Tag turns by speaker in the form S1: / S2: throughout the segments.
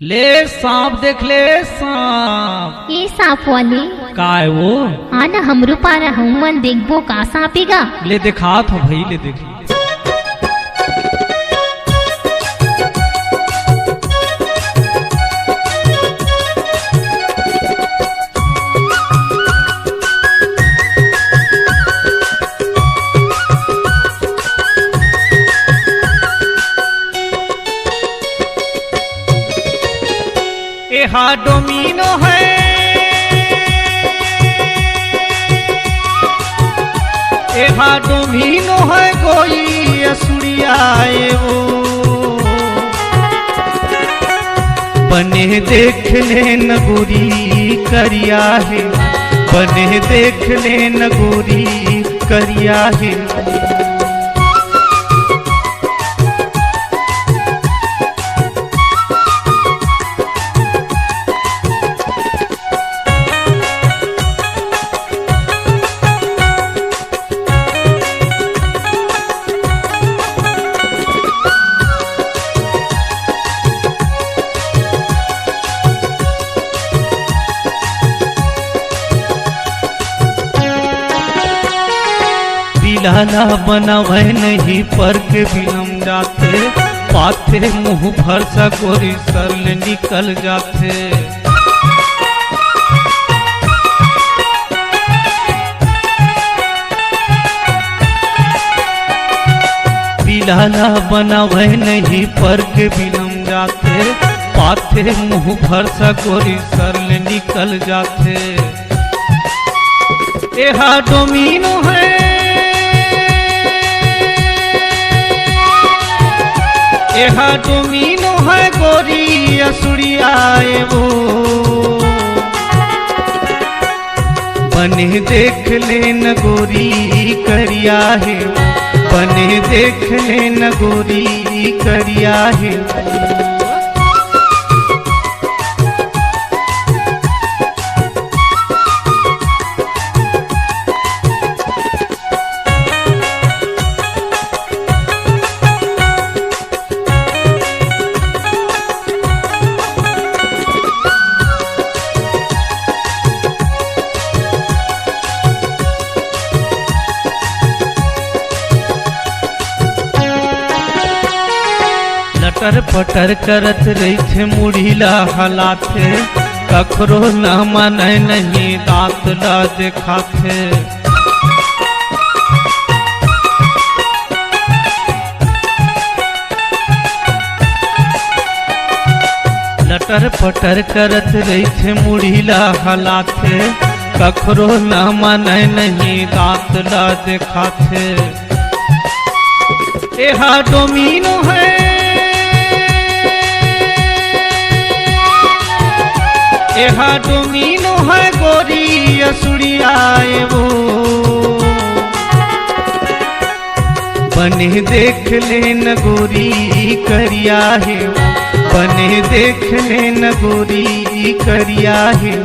S1: ले सांप देख ले सांप।
S2: ये सांप वाले
S1: काय वो
S2: आना हमरू पारा मन देखबो का सांपेगा।
S1: ले देखा तो भाई ले देख। एहा डोमिनो है एहा डोमिनो है कोई असुरियाए वो बने देख ले नगोरी करिया है बने देख ले नगोरी करिया है। लाला बनावे नहीं पर के बिलम जाते पाथे मुंह भर सा गोरी सरल निकल जाते। लाला बनावे नहीं पर के बिलम जाते पाथे मुंह भर सा गोरी सरल निकल जाते। एहा डोमिनो है एहा डोमिनो है गोरी असुरियाए वो बने देख ले नगोरी करिया है बने देख ले नगोरी करिया है। लटर पटर करत रही थे मुढ़ीला हलाथे कखरो न माने नहीं दांत ला देखाथे। लटर पटर करत रही थे मुढ़ीला हलाथे कखरो न माने नहीं दांत ला देखाथे। एहा डोमिनो है एहा डोमिनो है गोरी असुरियाए वो बने देख ले नगोरी करिया है बने देख ले नगोरी करिया है।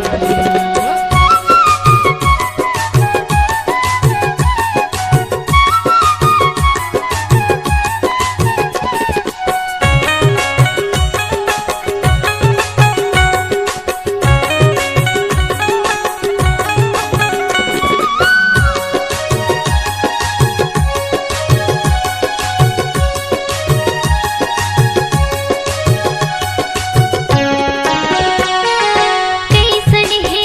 S2: कैसन है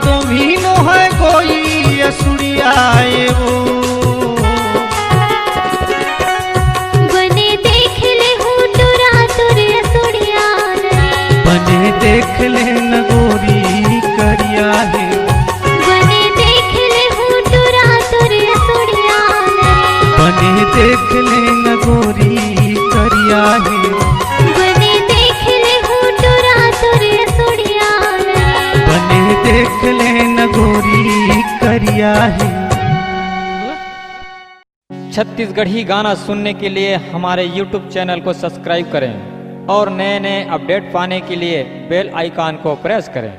S1: डोमिनो है कोई असुरियाए वो
S2: बने देख ले हूँ टुरा तुरे सुड़िया
S1: बने देख ले न गोरी करिया है
S2: बने देख ले हूँ टुरा तुरे सुड़िया
S1: बने देख ले न गोरी करिया है
S2: बने देख ले हूँ टुरा तुरे सुड़िया
S1: बने देख ले न गोरी करिया है।
S3: छत्तीसगढ़ी गाना सुनने के लिए हमारे YouTube चैनल को सब्सक्राइब करें और नए नए अपडेट पाने के लिए बेल आइकॉन को प्रेस करें।